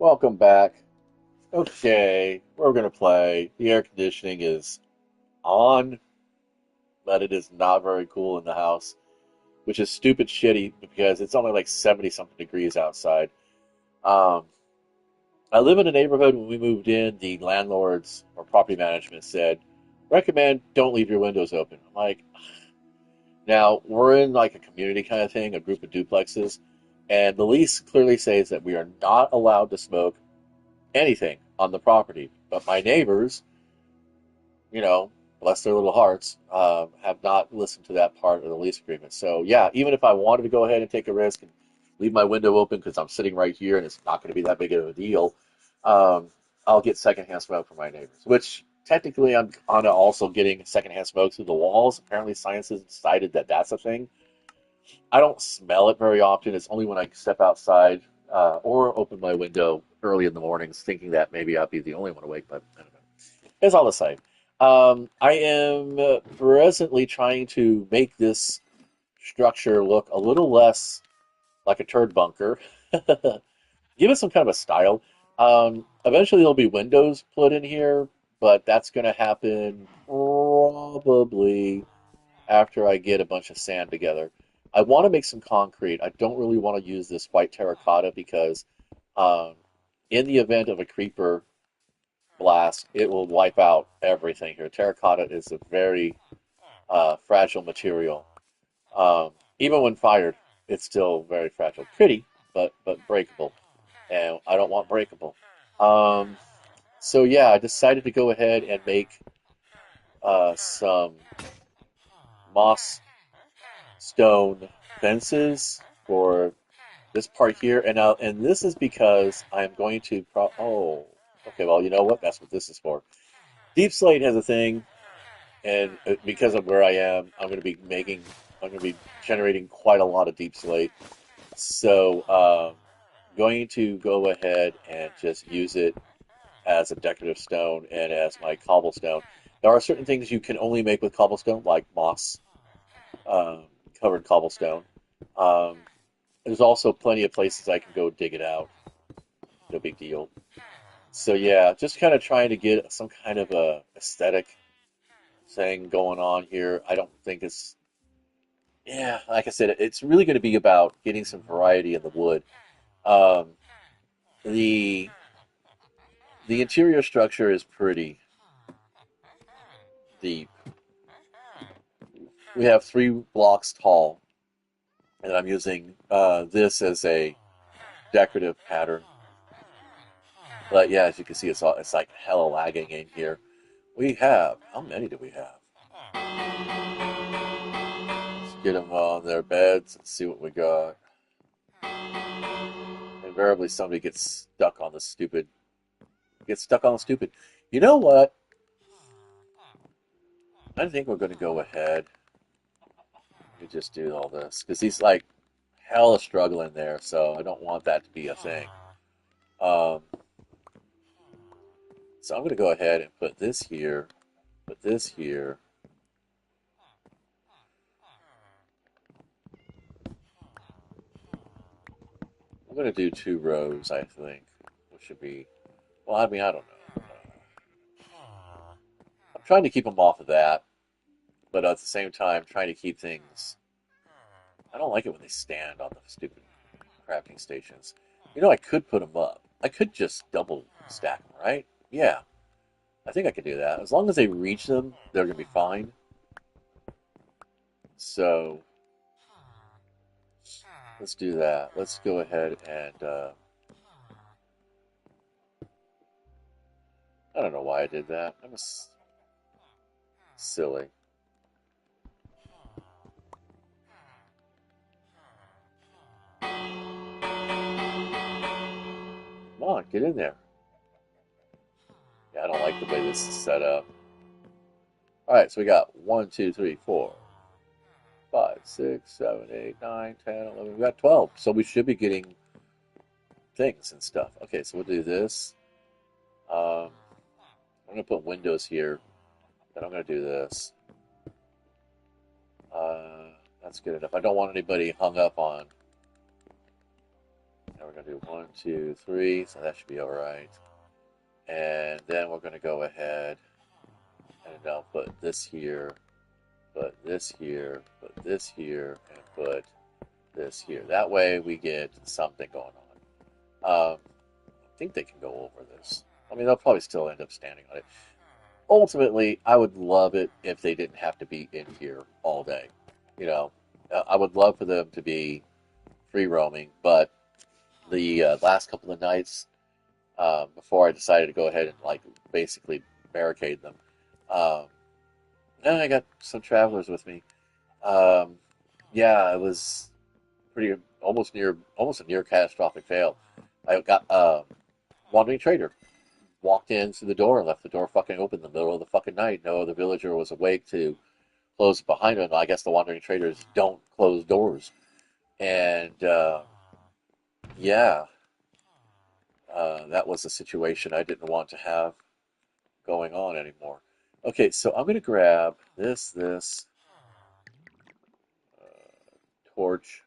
Welcome back. Okay, we're gonna play. The air conditioning is on, but it is not very cool in the house, which is stupid shitty because it's only like 70 something degrees outside. Um, I live in a neighborhood. When we moved in, the landlords or property management said, recommend don't leave your windows open. I'm like, now we're in like a community kind of thing, a group of duplexes, and the lease clearly says that we are not allowed to smoke anything on the property. But my neighbors, bless their little hearts, have not listened to that part of the lease agreement. So yeah, even if I wanted to go ahead and take a risk and leave my window open because I'm sitting right here and it's not going to be that big of a deal, um, I'll get secondhand smoke from my neighbors. Which technically I'm on to also getting secondhand smoke through the walls. Apparently, science has decided that that's a thing. I don't smell it very often. It's only when I step outside or open my window early in the mornings, thinking that maybe I'll be the only one awake. But I don't know. It's all the same. I am presently trying to make this structure look a little less like a turd bunker. Give it some kind of a style. Eventually, there'll be windows put in here, but that's going to happen probably after I get a bunch of sand together. I want to make some concrete. I don't really want to use this white terracotta because um, in the event of a creeper blast, it will wipe out everything here. Terracotta is a very fragile material. Even when fired, it's still very fragile. Pretty, but breakable. And I don't want breakable. Um, so yeah, I decided to go ahead and make some moss stone fences for this part here, and this is because I'm going to okay, well, you know what? That's what this is for. Deep Slate has a thing, and because of where I am, I'm going to be generating quite a lot of Deep Slate. So, going to go ahead and just use it as a decorative stone and as my cobblestone. There are certain things you can only make with cobblestone, like moss um, covered cobblestone. Um, there's also plenty of places I can go dig it out. No big deal. So yeah, just kind of trying to get some kind of a aesthetic thing going on here. I don't think it's yeah, like I said, it's really going to be about getting some variety in the wood. Um, the the interior structure is pretty deep. We have 3 blocks tall, and I'm using this as a decorative pattern. But yeah, as you can see, it's like hella lagging in here. We have how many do we have? Let's get them on their beds and see what we got. Invariably, somebody gets stuck on the stupid. You know what? I think we're going to go ahead and just do all this because he's like hella struggling there, so I don't want that to be a thing. Um, so I'm going to go ahead and put this here, put this here. I'm going to do 2 rows, I think, which should be, well, I mean, I don't know. I'm trying to keep them off of that, but at the same time, trying to keep things. I don't like it when they stand on the stupid crafting stations. I could put them up. I could just double stack them, right? Yeah, I think I could do that. As long as they reach them, they're going to be fine. So let's do that. Let's go ahead and I don't know why I did that. I'm silly. Come on, get in there. Yeah, I don't like the way this is set up. All right, so we got 1, 2, 3, 4, 5, 6, 7, 8, 9, 10, 11. We got 12. So we should be getting things and stuff. Okay, so we'll do this. I'm going to put windows here. Then I'm going to do this. That's good enough. I don't want anybody hung up on. There we going to do 1, 2, 3, so that should be all right. And then we're going to go ahead and I'll put this here, put this here, put this here, and put this here. That way we get something going on. I think they can go over this. I mean, they'll probably still end up standing on it. Ultimately, I would love it if they didn't have to be in here all day. You know, I would love for them to be free roaming, but the last couple of nights before I decided to go ahead and like basically barricade them, um, and I got some travelers with me. Um, yeah, it was pretty almost a near catastrophic fail. I got wandering trader walked in through the door and left the door fucking open in the middle of the fucking night. No other villager was awake to close it behind him. I guess the wandering traders don't close doors. And yeah, that was a situation I didn't want to have going on anymore. Okay, so I'm going to grab this torch.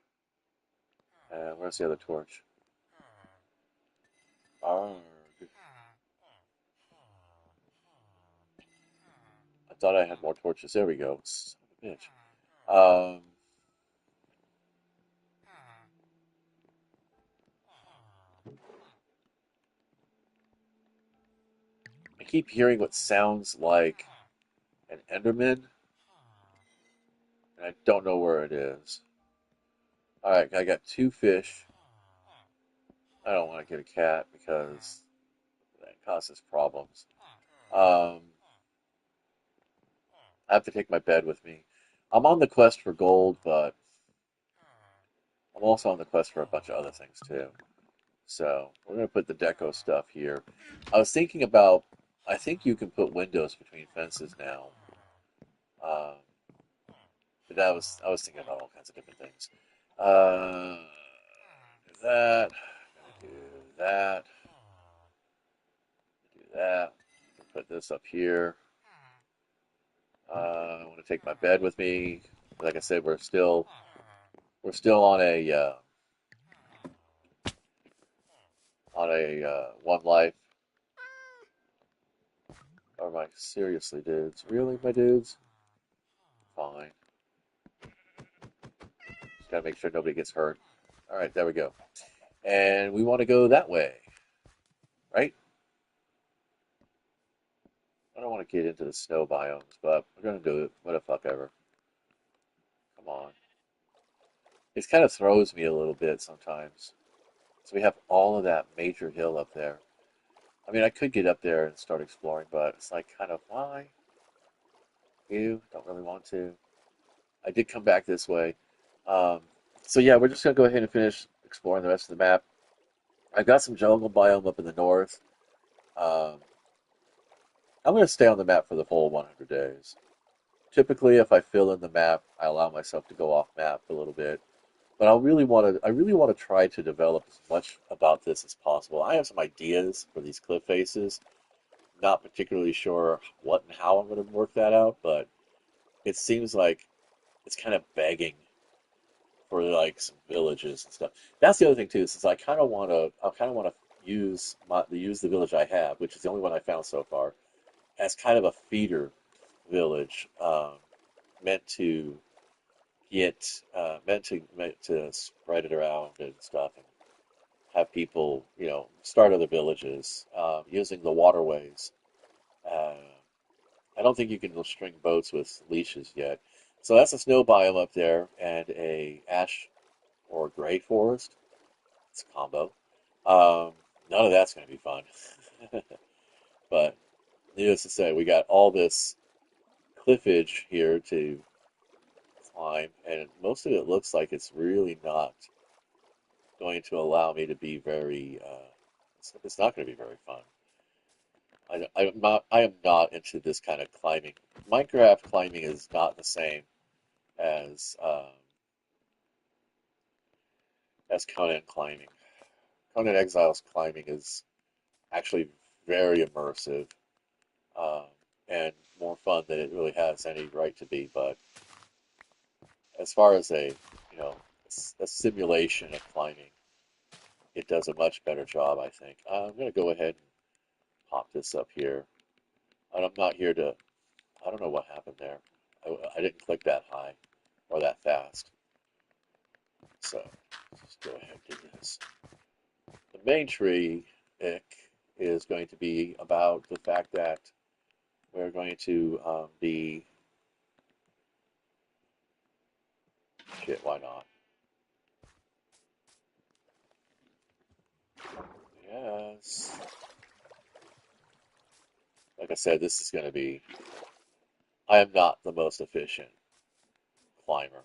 Where's the other torch? Arrgh. I thought I had more torches. There we go. Son of a bitch. Um, I keep hearing what sounds like an Enderman, and I don't know where it is. Alright, I got 2 fish. I don't want to get a cat because that causes problems. Um, I have to take my bed with me. I'm on the quest for gold, but I'm also on the quest for a bunch of other things too. So we're going to put the deco stuff here. I was thinking about, I think you can put windows between fences now. Um, but I was thinking about all kinds of different things. Do that, do that, do that. Put this up here. I want to take my bed with me. Like I said, we're still on a one life. Or am I seriously, dudes? Really, my dudes? Fine. Just gotta make sure nobody gets hurt. All right, there we go. And we want to go that way, right? I don't want to get into the snow biomes, but we're gonna do it. What the fuck ever. Come on. It kind of throws me a little bit sometimes. So we have all of that major hill up there. I mean, I could get up there and start exploring, but it's like kind of why? You don't really want to. I did come back this way. Um, so yeah, we're just gonna go ahead and finish exploring the rest of the map. I've got some jungle biome up in the north. Um, I'm gonna stay on the map for the full 100 days. Typically, if I fill in the map, I allow myself to go off map a little bit. But I really want to try to develop as much about this as possible. I have some ideas for these cliff faces. Not particularly sure what and how I'm going to work that out, but it seems like it's kind of begging for like some villages and stuff. That's the other thing too, is I kind of want to use the village I have, which is the only one I found so far, as kind of a feeder village, meant to meant to spread it around and stuff, and have people, start other villages using the waterways. Uh, I don't think you can string boats with leashes yet. So that's a snow biome up there and a ash or gray forest. It's a combo. Um, None of that's going to be fun. But needless to say, we got all this cliffage here to climb, and most of it looks like it's really not going to allow me to be very. It's not going to be very fun. I am not into this kind of climbing. Minecraft climbing is not the same as as Conan climbing. Conan Exiles climbing is actually very immersive, um, and more fun than it really has any right to be. But as far as a simulation of climbing, it does a much better job, I think. I'm going to go ahead and pop this up here. And I'm not here to, I don't know what happened there. I didn't click that high or that fast. So let's go ahead and do this. The main tree ick is going to be about the fact that we're going to be, shit, why not? Yes. Like I said, this is going to be, I am not the most efficient climber,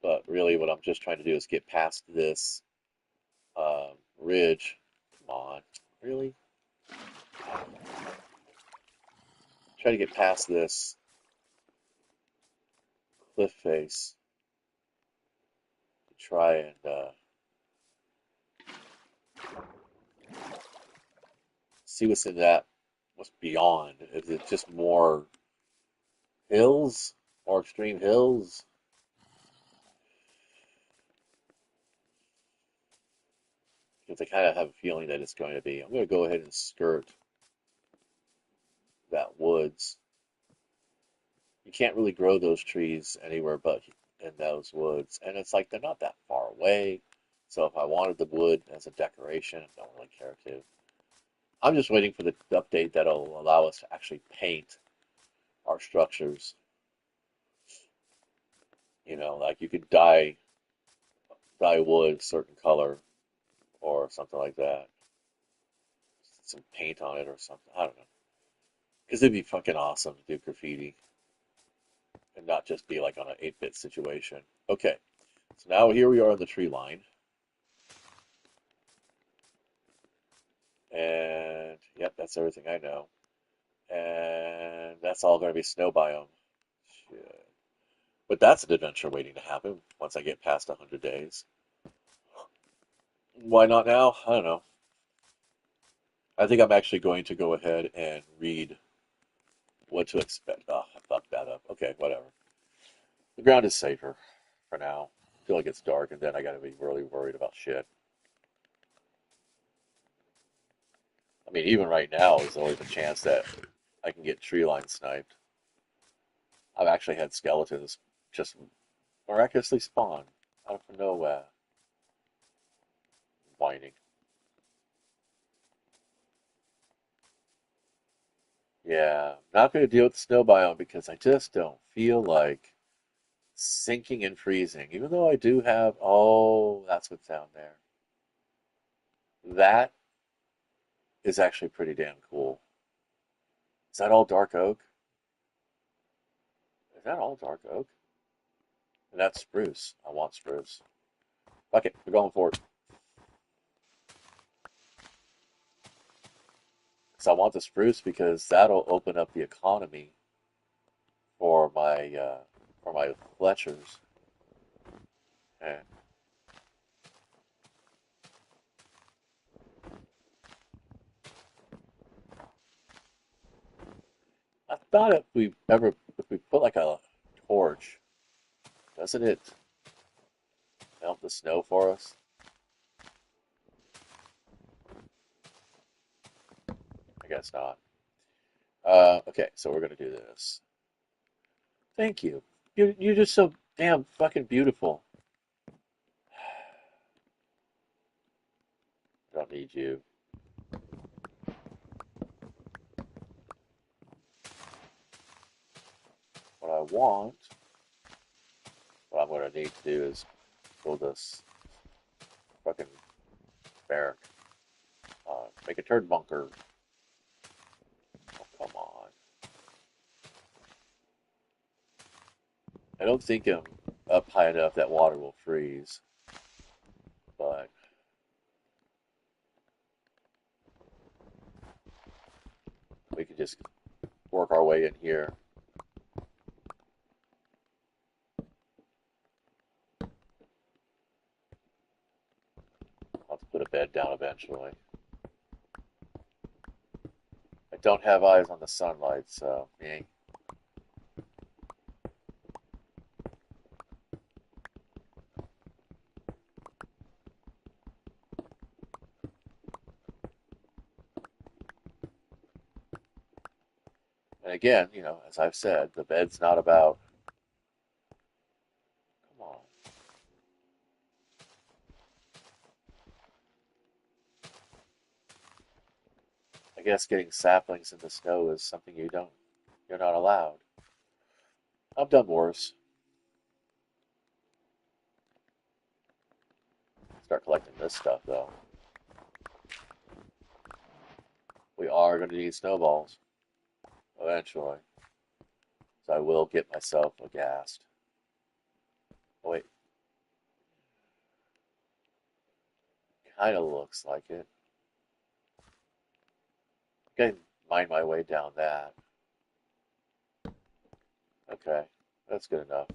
but really what I'm just trying to do is get past this ridge. Come on, really? Try to get past this cliff face to try and see what's in that, what's beyond. Is it just more hills, more extreme hills? Because I kind of have a feeling that it's going to be. I'm going to go ahead and skirt that woods. You can't really grow those trees anywhere but in those woods. And it's like they're not that far away. So if I wanted the wood as a decoration, I don't really care to. I'm just waiting for the update that'll allow us to actually paint our structures. You know, like you could dye wood a certain color or something like that. Some paint on it or something. I don't know. Because it'd be fucking awesome to do graffiti and not just be like on an 8-bit situation. Okay, so now here we are on the tree line. And yep, that's everything I know. And that's all going to be snow biome. Shit. But that's an adventure waiting to happen once I get past 100 days. Why not now? I don't know. I think I'm actually going to go ahead and read what to expect. Oh, I fucked that up. Okay, whatever. The ground is safer for now until it gets dark, and then I got to be really worried about shit. I mean, even right now, there's always a chance that I can get tree line sniped. I've actually had skeletons just miraculously spawn out of nowhere, whining. Yeah, not going to deal with the snow biome because I just don't feel like sinking and freezing. Even though I do have, oh, that's what's down there. That is actually pretty damn cool. Is that all dark oak? Is that all dark oak? And that's spruce. I want spruce. Fuck it, we're going for it. So I want the spruce because that'll open up the economy for my Fletchers. And I thought if we put like a torch, doesn't it melt the snow for us? I guess not. Okay, so we're gonna do this. Thank you. You're just so damn fucking beautiful. I don't need you. What I want, what I'm gonna need to do is build this fucking barrack. Make a turd bunker. Oh, come on. I don't think I'm up high enough that water will freeze, but we can just work our way in here. I'll have to put a bed down eventually. I don't have eyes on the sunlight, so eh. And again, as I've said, the bed's not about, come on, I guess getting saplings in the snow is something you're not allowed. I've done worse. Start collecting this stuff though. We are going to need snowballs eventually, so I will get myself a ghast. Oh wait, kind of looks like it. Can mine my way down that. Okay, that's good enough.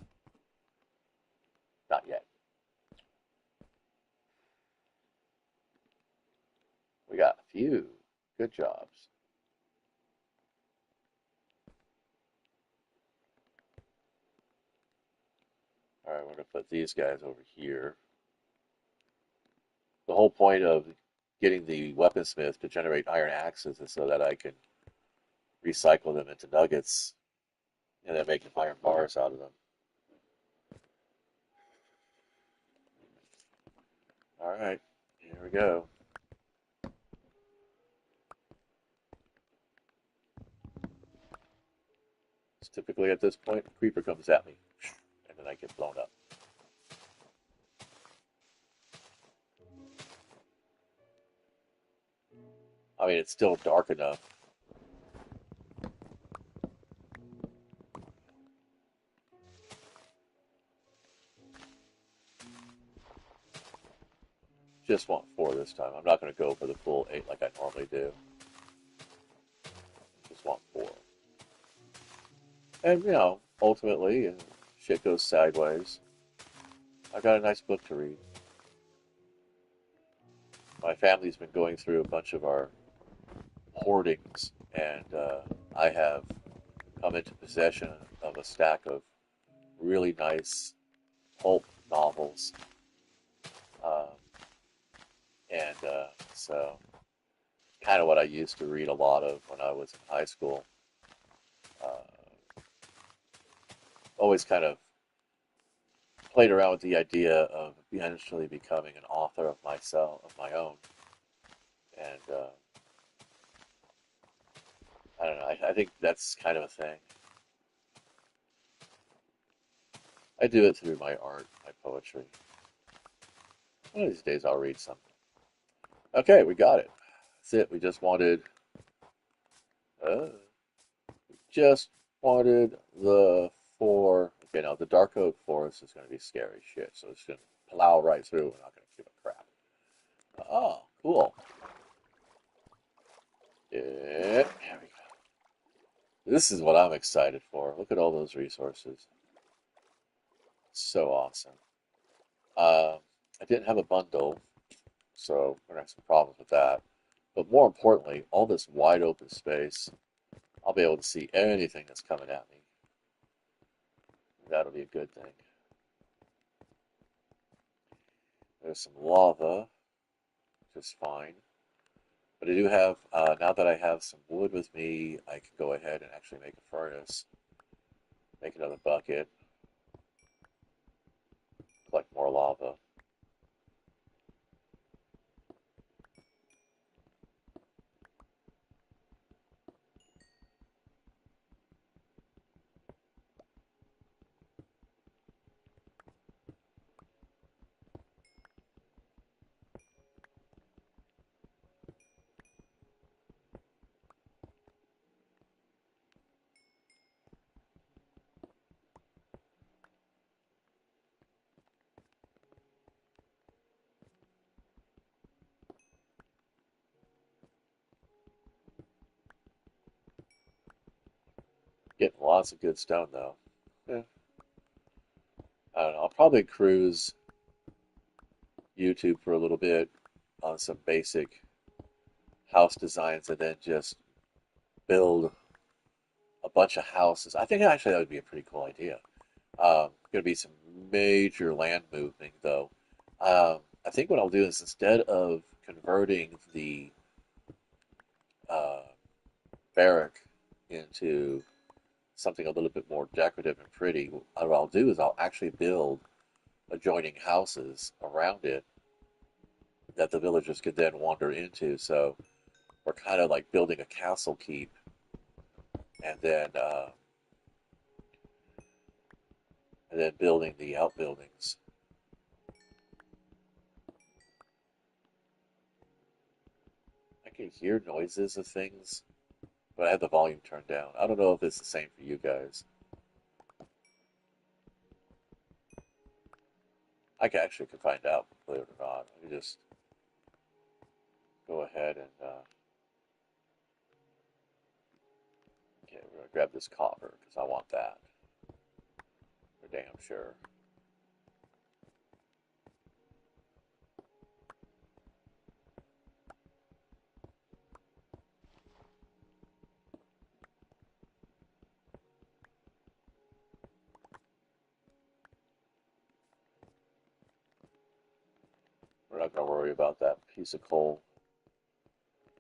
Not yet. We got a few. Good jobs. All right, we're going to put these guys over here. The whole point of getting the weaponsmith to generate iron axes is so that I can recycle them into nuggets and then make iron bars out of them. All right, here we go. It's typically at this point, a creeper comes at me, and then I get blown up. I mean, it's still dark enough. Just want 4 this time. I'm not going to go for the full 8 like I normally do. Just want 4. And, ultimately, shit goes sideways. I got a nice book to read. My family's been going through a bunch of our hoardings, and I have come into possession of a stack of really nice pulp novels. Uh, and so, kind of what I used to read a lot of when I was in high school. Uh, Always kind of played around with the idea of eventually becoming an author of myself, of my own. And I don't know, I think that's kind of a thing. I do it through my art, my poetry. One of these days I'll read something. Okay, we got it. That's it. Uh, just wanted the 4. Okay, now the dark oak forest is going to be scary shit, so it's going to plow right through. We're not going to give a crap. Oh, cool. Yeah, there we go. This is what I'm excited for. Look at all those resources. So awesome. Uh, I didn't have a bundle, so we're gonna have some problems with that. But more importantly, all this wide open space, I'll be able to see anything that's coming at me. That'll be a good thing. There's some lava, which is fine. But I do have, now that I have some wood with me, I can go ahead and actually make a furnace, make another bucket, collect more lava. Getting lots of good stone though. Yeah, I don't know. I'll probably cruise YouTube for a little bit on some basic house designs and then just build a bunch of houses. I think actually that would be a pretty cool idea. Going to be some major land moving though. I think what I'll do is instead of converting the uh, barrack into something a little bit more decorative and pretty, what I'll do is I'll actually build adjoining houses around it that the villagers could then wander into. So we're kind of like building a castle keep, and then building the outbuildings. I can hear noises of things, but I have the volume turned down. I don't know if it's the same for you guys. I can actually can find out, believe it or not. Let me just go ahead and okay, we're gonna grab this copper because I want that for damn sure. We're not gonna worry about that piece of coal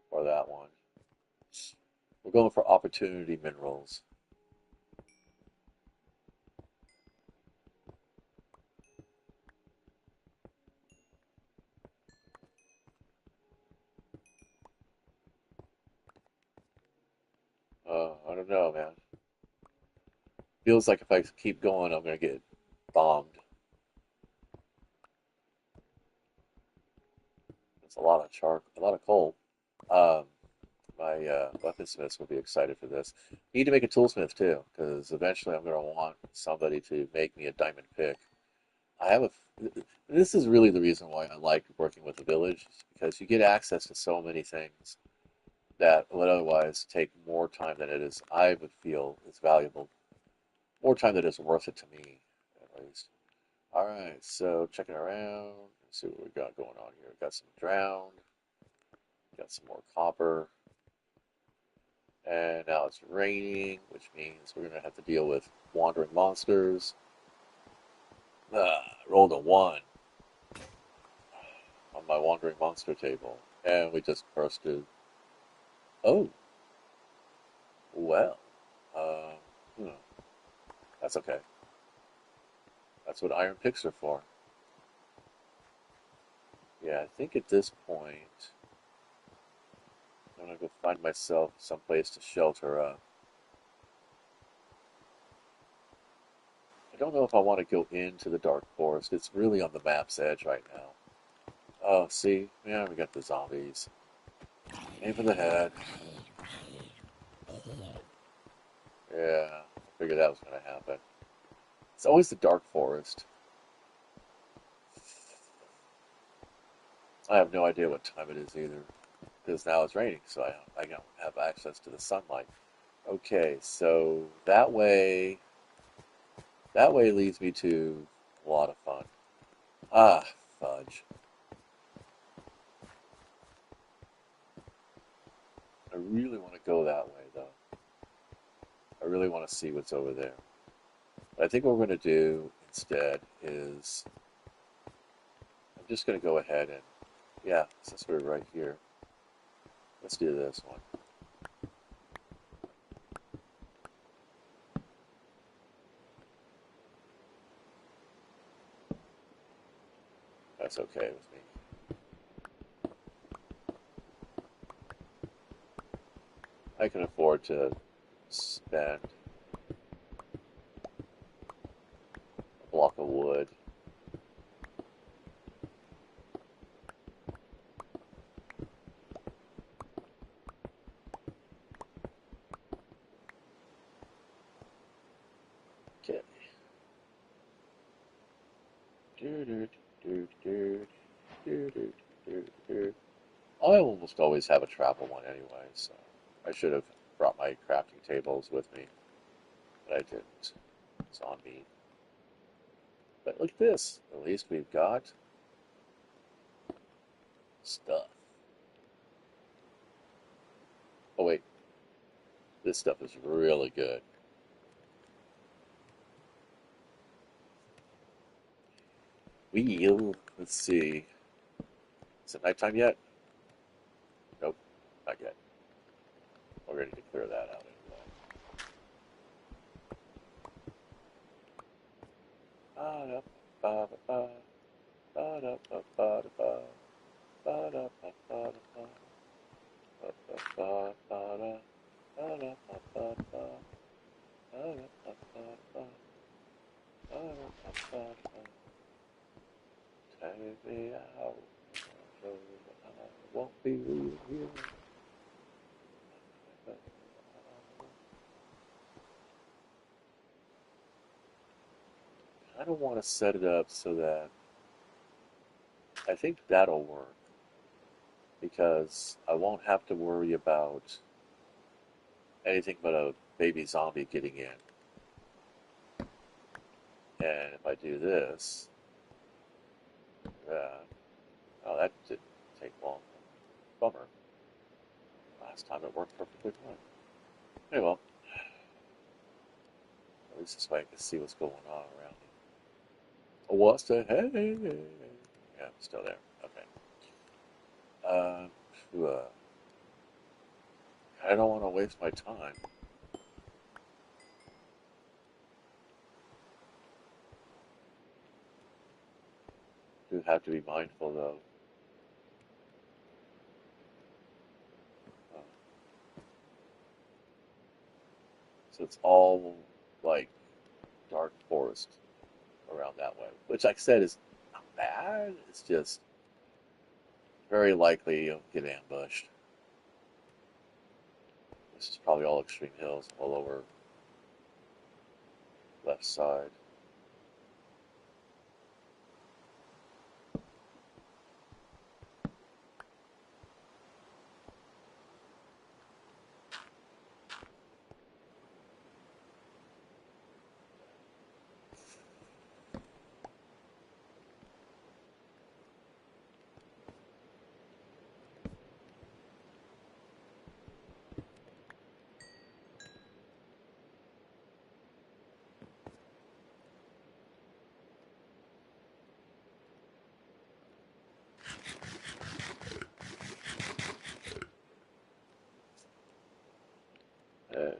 or that one. We're going for opportunity minerals. I don't know, man. Feels like if I keep going, I'm gonna get bombed. It's a lot of a lot of coal. Um, my weaponsmiths will be excited for this. Need to make a toolsmith too, because eventually I'm gonna want somebody to make me a diamond pick. I have a. This is really the reason why I like working with the village, because you get access to so many things that would otherwise take more time than it is. I would feel is valuable, more time than is worth it to me, at least. All right, so checking around. Let's see what we got going on here. Got some drowned. Got some more copper. And now it's raining, which means we're going to have to deal with wandering monsters. Rolled a 1 on my wandering monster table. And we just bursted. Oh, well. Uh, hmm, that's okay. That's what iron picks are for. Yeah, I think at this point, I'm going to go find myself someplace to shelter up. I don't know if I want to go into the dark forest. It's really on the map's edge right now. Oh, see? Yeah, we got the zombies. Aim for the head. Yeah, I figured that was going to happen. It's always the dark forest. I have no idea what time it is either, because now it's raining, so I don't have access to the sunlight. Okay, so that way leads me to a lot of fun. Ah, fudge. I really want to go that way, though. I really want to see what's over there. But I think what we're going to do instead is I'm just going to go ahead and, yeah, since we're right here, let's do this one. That's okay with me. I can afford to spend a block of wood. Okay. I almost always have a travel one anyway, so I should have brought my crafting tables with me, but I didn't. It's on me. But look at this. At least we've got stuff. Oh wait, this stuff is really good. Let's see. Is it nighttime yet? Nope, not yet. We're ready to clear that out anyway. Take me out, so I won't be leaving here. I don't want to set it up so that I think that'll work because I won't have to worry about anything but a baby zombie getting in. And if I do this, that, oh, that didn't take long. Bummer. Last time it worked perfectly fine. Hey, well, at least this way I can see what's going on around me. What's the hey? Yeah, I'm still there. Okay. Uh, phew, I don't want to waste my time. Do have to be mindful though. Uh, so it's all like dark forest around that way, which, like I said, is not bad. It's just very likely you'll get ambushed. This is probably all extreme hills on the lower left side.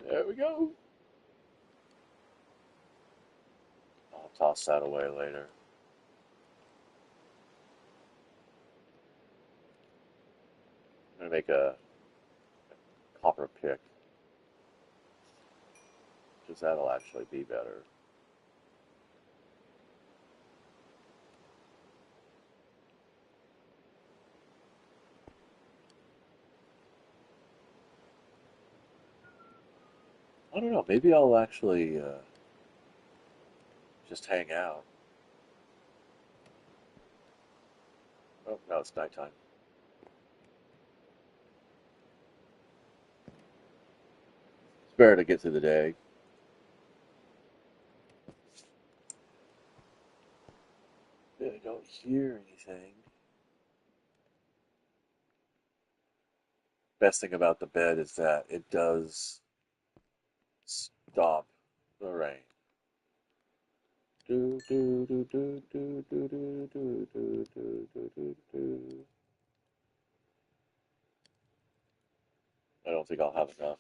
There we go. I'll toss that away later. I'm gonna make a copper pick because that'll actually be better. I don't know. Maybe I'll actually just hang out. Oh, no, it's nighttime. It's better to get through the day. I don't hear anything. Best thing about the bed is that it does stop the rain. Do, do, do, do, do, do, do, do, do, do, do, do, do. I don't think I'll have enough.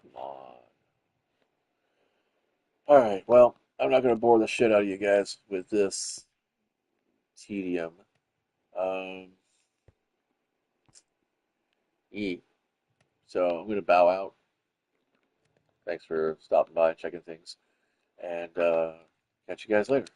Come on. All right. Well, I'm not going to bore the shit out of you guys with this tedium. Um, e. So I'm going to bow out. Thanks for stopping by and checking things. And catch you guys later.